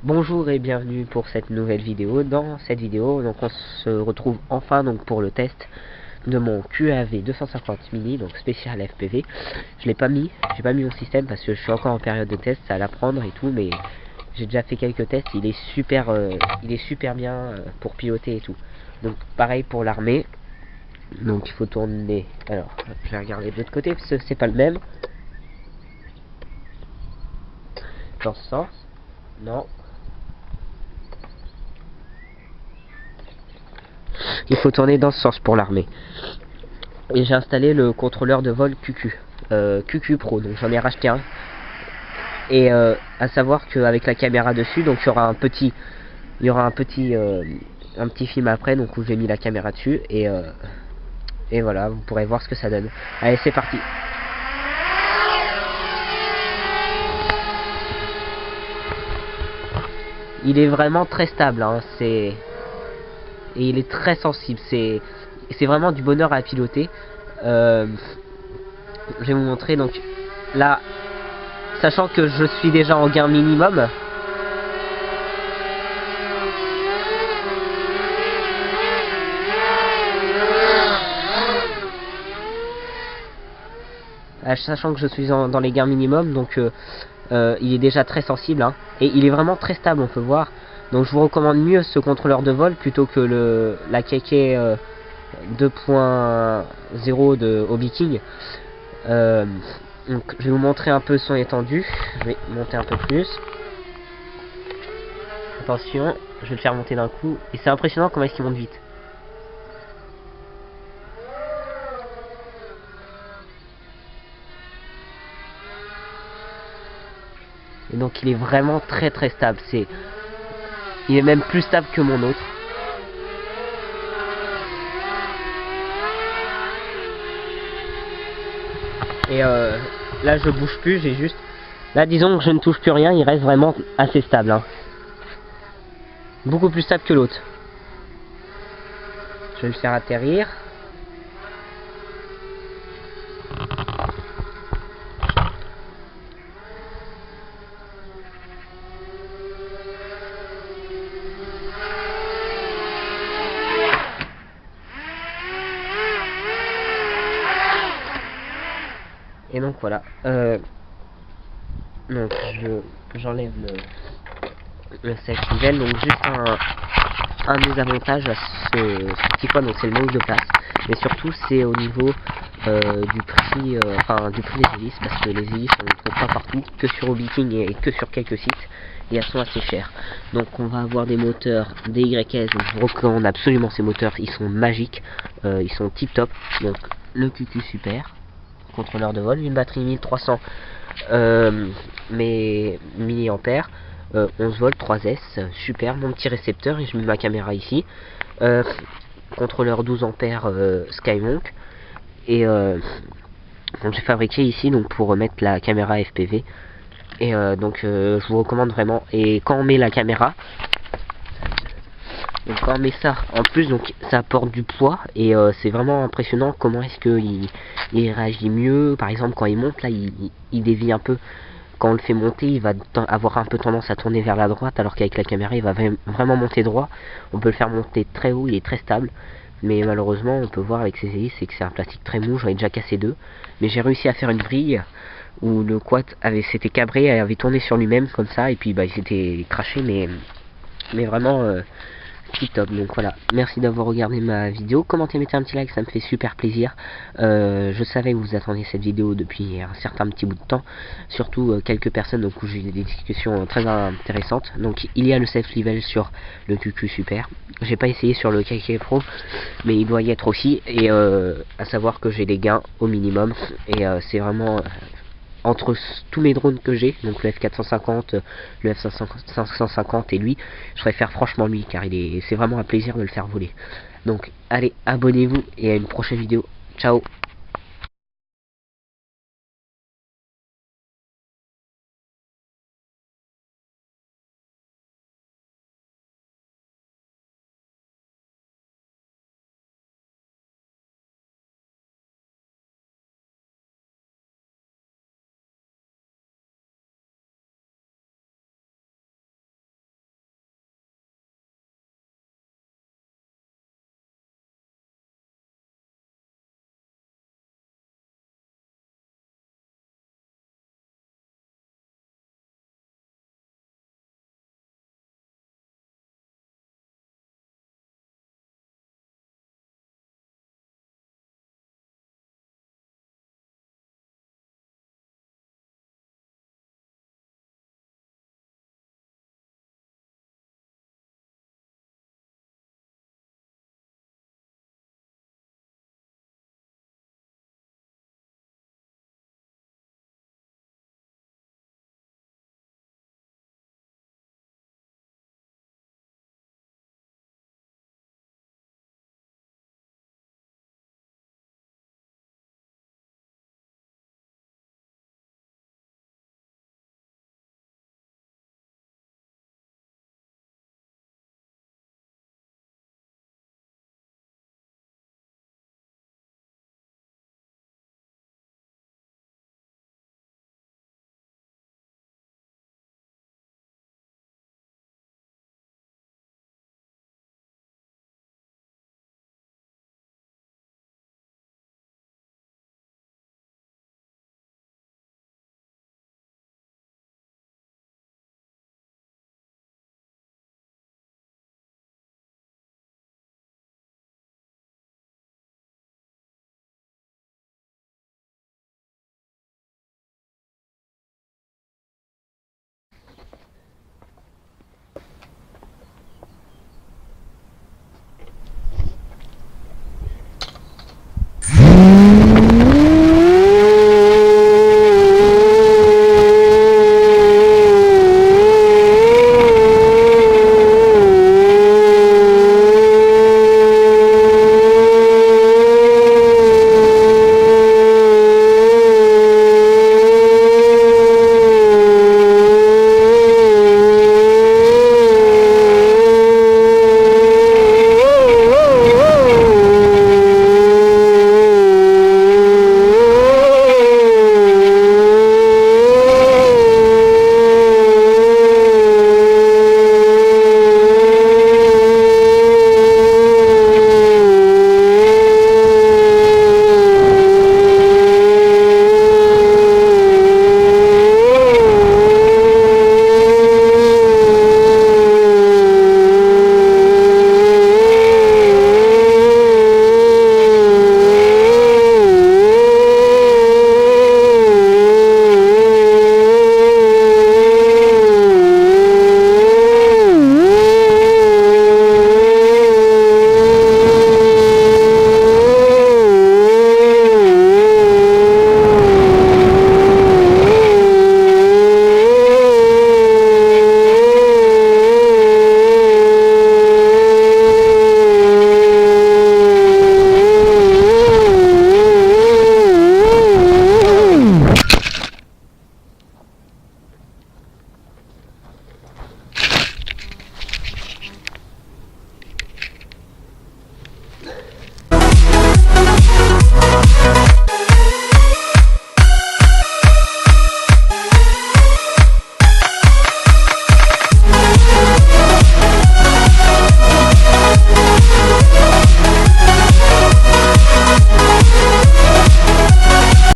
Bonjour et bienvenue pour cette nouvelle vidéo. Dans cette vidéo, donc on se retrouve enfin donc pour le test de mon QAV 250 mini, donc spécial FPV. J'ai pas mis mon système parce que je suis encore en période de test, ça va l'apprendre et tout, mais j'ai déjà fait quelques tests. Il est super bien pour piloter et tout. Donc pareil pour l'armée. Donc il faut tourner. Alors, je vais regarder de l'autre côté parce que c'est pas le même. Dans ce sens, non. Il faut tourner dans ce sens pour l'armée. Et j'ai installé le contrôleur de vol QQ. QQ Pro, donc j'en ai racheté un. Et à savoir qu'avec la caméra dessus, donc il y aura un petit film après, donc où j'ai mis la caméra dessus. Et voilà, vous pourrez voir ce que ça donne. Allez, c'est parti. Il est vraiment très stable, hein, et il est très sensible. C'est vraiment du bonheur à piloter. Je vais vous montrer donc là, sachant que je suis déjà en gain minimum. Sachant que je suis dans les gains minimum, donc il est déjà très sensible, hein, et il est vraiment très stable, on peut voir. Donc je vous recommande mieux ce contrôleur de vol plutôt que la KK 2.0 de Hobby King. Donc je vais vous montrer un peu son étendue. Je vais monter un peu plus. Attention, je vais le faire monter d'un coup. Et c'est impressionnant comment est-ce qu'il monte vite. Et donc il est vraiment très stable. Il est même plus stable que mon autre. Et là je bouge plus, j'ai juste... Là disons que je ne touche plus rien, il reste vraiment assez stable, hein. Beaucoup plus stable que l'autre. Je vais le faire atterrir. Et donc voilà. Donc j'enlève le safe level. Donc juste un désavantage à ce petit point, donc c'est le manque de place. Mais surtout c'est au niveau du prix, du prix des hélices, parce que les hélices on ne les trouve pas partout, que sur Hobby King et que sur quelques sites, et elles sont assez chères. Donc on va avoir des moteurs DYS, donc je vous recommande absolument ces moteurs, ils sont magiques, ils sont tip top. Donc le QQ Super, contrôleur de vol, une batterie 1300 mais milliampères, 11 volts 3S, super, mon petit récepteur, et je mets ma caméra ici, contrôleur 12 ampères Skymonk, et donc j'ai fabriqué ici donc pour mettre la caméra FPV, et donc je vous recommande vraiment. Et quand on met la caméra, donc quand on met ça en plus, donc ça apporte du poids, et c'est vraiment impressionnant comment est-ce que il réagit mieux. Par exemple quand il monte là, il dévie un peu. Quand on le fait monter, il va avoir un peu tendance à tourner vers la droite, alors qu'avec la caméra il va vraiment monter droit. On peut le faire monter très haut, il est très stable. Mais malheureusement on peut voir avec ces hélices, c'est que c'est un plastique très mou. J'en ai déjà cassé deux, mais j'ai réussi à faire une brille où le quad s'était cabré, avait tourné sur lui-même comme ça, et puis bah il s'était craché, mais vraiment tip top. Donc voilà, merci d'avoir regardé ma vidéo, commentez, mettez un petit like, ça me fait super plaisir. Je savais que vous attendiez cette vidéo depuis un certain petit bout de temps, surtout quelques personnes, donc où j'ai eu des discussions très intéressantes. Donc il y a le safe level sur le QQ Super, j'ai pas essayé sur le KK Pro, mais il doit y être aussi. Et à savoir que j'ai des gains au minimum, et c'est vraiment entre tous mes drones que j'ai, donc le F450, le F550 et lui, je préfère franchement lui, car c'est vraiment un plaisir de le faire voler. Donc allez, abonnez-vous et à une prochaine vidéo. Ciao.